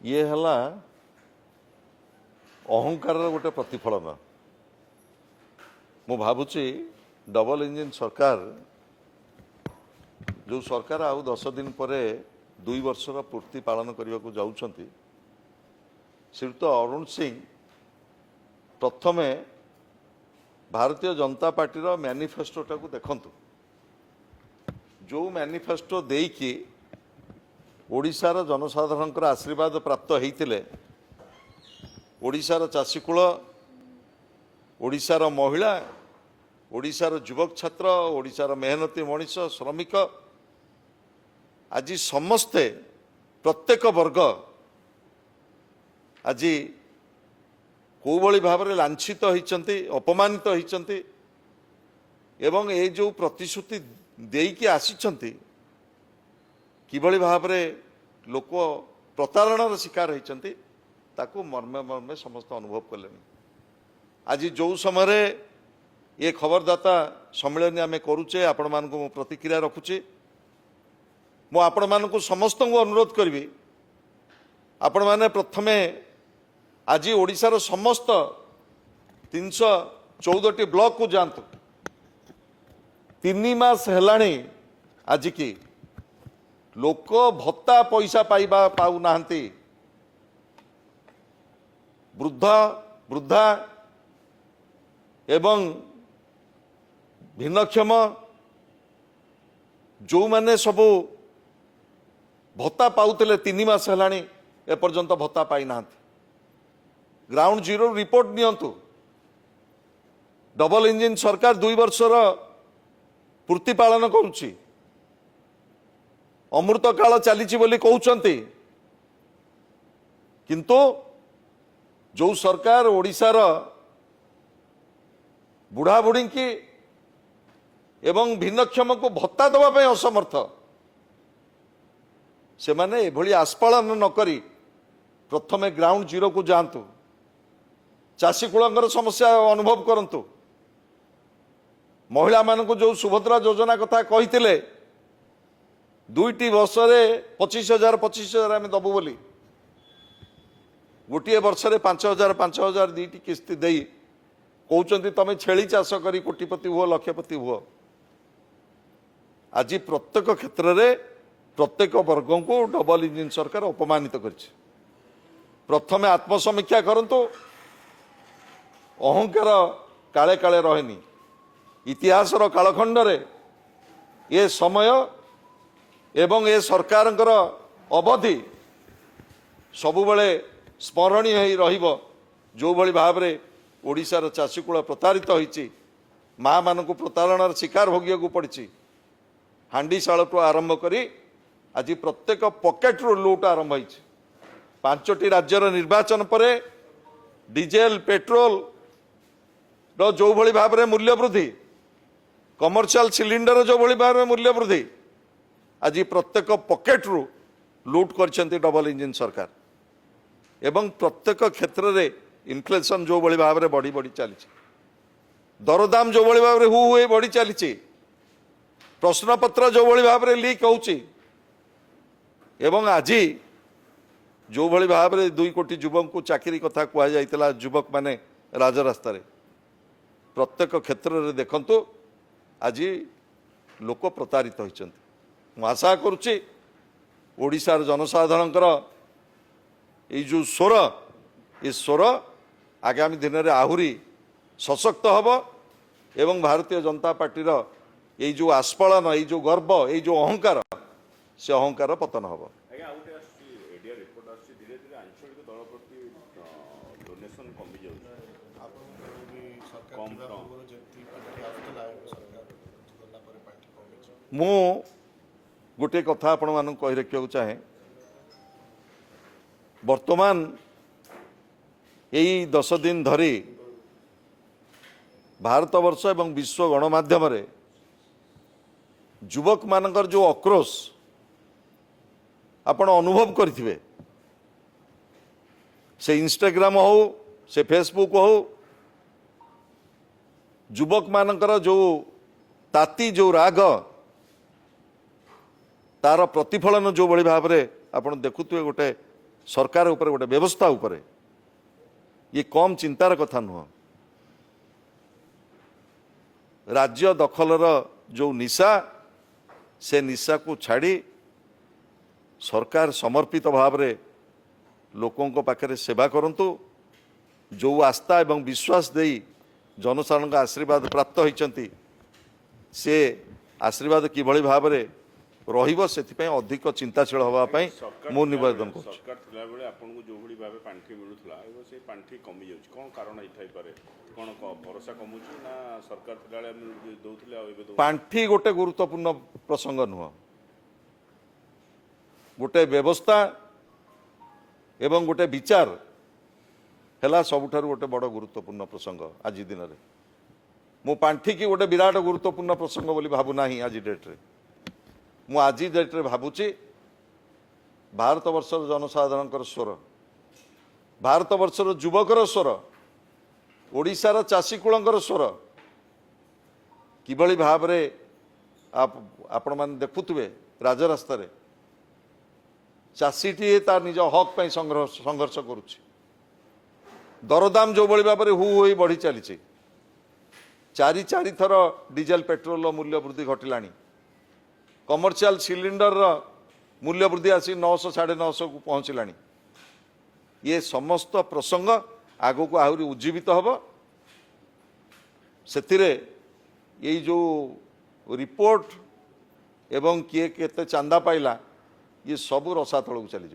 ये हला अहंकार गोटे प्रतिफलन मु भावुची डबल इंजिन सरकार जो सरकार आउ 10 दिन पर 2 वर्षर पूर्ति पालन करने को जाउछंती श्रीयुक्त अरुण सिंह प्रथमे भारतीय जनता पार्टी मैनिफेस्टोटा को देखंतु जो मैनिफेस्टो देकी ओडिशार जनसाधारण आशीर्वाद प्राप्त होते ओडिशार चाषीकूल ओडिशार महिला ओडिशार युवक छात्र ओडिशार मेहनती मनीष श्रमिक आज समस्ते प्रत्येक वर्ग आज कोभली भाव में लांछित होती अपमानित होती एवं ये जो प्रतिश्रुति देकी आसिछंती किभली भाव में लोक प्रतारणार शिकार होती ताकू मर्मे मर्मे समस्त अनुभव कले आज जो समय ये खबरदाता सम्मेलन आम करुचे आपण मानक प्रतिक्रिया रखुचे मु आपण मानक समस्त को अनुरोध करी आपण माने प्रथमे आज ओडिशार समस्त 314 ब्लॉक को जातु 3 मास हेलाणी आज की लोक भत्ता पैसा पाइबा पाऊ नाहंती वृद्धा एवं भिन्नक्षम जो माने सबू भत्ता पाउतले 3 मास हेलाणी एपर्यंत भत्ता पाई नाहंती ग्राउंड जीरो रिपोर्ट नियंतु डबल इंजिन सरकार 2 वर्षर पूर्ति पालन करुच्ची अमृत काल चली बोली कहते किंतु जो सरकार ओडिशार बुढ़ा बुढ़ी की एवं भिन्नक्षम को भत्ता देवाई असमर्थ से माने एभली आस्पालन न करी प्रथमे ग्राउंड जीरो को जातु चाषी कूलंकर समस्या अनुभव करंतु महिला मान को जो सुभद्रा योजना कथा कही 2टी वर्ष 25,000 आम दबु बोली गोटे वर्ष 5,000 2टी किस्ती दे कहते तुम छेली चाष करी कोटिपति हुआ लक्षपति हुआ आज प्रत्येक क्षेत्र में प्रत्येक वर्ग को डबल इंजिन सरकार अपमानित कर प्रथमे आत्मसमीक्षा करंतु अहंकार काले काले रहेनी इतिहासर कालखंड रे ये समय एवं ये सरकार अवधि सबुबले स्मरणीय हो जो भली भाव में ओडिशार चाषीकूल प्रतारित होती माँ मान प्रतारणार शिकार भोगिया को पड़ी हांडीशाल आरंभ करी आज प्रत्येक पॉकेट रू लूट आरंभ होती 5टी राज्यर निर्वाचन पर डीजेल पेट्रोल जो भली भाव में मूल्य वृद्धि कमर्शियल सिलिंडर जो भली भाव में मूल्य वृद्धि आज प्रत्येक पॉकेट रू लूट कर डबल इंजिन सरकार एवं प्रत्येक क्षेत्र में इन्फ्लेशन जो भली भाव में बढ़ी बढ़ी चली दरदाम जो भली भाव में हुए बढ़ी चली प्रश्नपत्र जो भली भाव में लीक होची एवं आज जो भली भाव में 2 कोटी युवक को चाकरी कथा कहुला युवक माने राजरास्तार प्रत्येक क्षेत्र में देखंतु आज लोक प्रतारित होती आशा करुच्ची ओडिशार जनसाधारण ये जो स्वर ये स्वर आगामी दिन में आहुरी सशक्त हब एवं भारतीय जनता पार्टी ये जो आस्फलन ये जो गर्व ये जो अहंकार से अहंकार पतन हम मु गोटे कथा आपण मान कही रखा चाहे वर्तमान यही 10 दिन धरी भारतवर्ष एवं विश्व गणमाध्यम युवक मानकर जो आक्रोश आपण अनुभव करेंगे से इंस्टाग्राम हो से फेसबुक हो युवक मानकर जो ताती जो राग तार प्रतिफलन जो भली भाव में आप देखुए गोटे सरकार उपरे गोटे व्यवस्था उपरे ये कम चिंतार कथा नुह। राज्य दखलर जो निशा से निशा को छाड़ी सरकार समर्पित भाव रे लोकों पाखे सेवा करंतु जो आस्था एवं विश्वास देई जनसाधारण का आशीर्वाद प्राप्त होती से आशीर्वाद किभली भाव रे रहिबो सेथिपई अधिक चिंताशील हवा पई मो निवेदन को सरकार थिला बेले आपन को जो भली भाबे पांठी मिलुथला एबो से पांठी कमी जाउछ कोन कारण हिथाई पारे कोन भरोसा कमुछ ना सरकार थिला बेले हम दउथले आ एबे पांठी गोटे गुरुत्वपूर्ण प्रसंग नुह गोटे व्यवस्था एवं गोटे विचार है सबुठार गोटे बड़ गुरुत्वपूर्ण प्रसंग आज दिन में मु पांठी की गोटे विराट गुरुत्वपूर्ण प्रसंग बोली भावुना आज डेट्रे मु आज डेट्रे भावुची भारत वर्षर जनसाधारण स्वर भारत वर्षर युवकर स्वर ओडिशार चाषीकूलर स्वर किभली भाव रे आपण मान देखुवे राजरास्ता रे चाषीटी तार निज हक पर संघर्ष करुच्ची दरदाम जो भाई भाव हु हो बढ़ी चली चारि थर डीजेल पेट्रोल मूल्य वृद्धि घटला कमर्शियल सिलिंडर मूल्य वृद्धि आसी 900 950 को पहुँचला ये समस्त प्रसंग आगो को आहरी उज्जीवित हम से जो रिपोर्ट एवं किए केते चांदा पाइला ये सब रसा तल को चली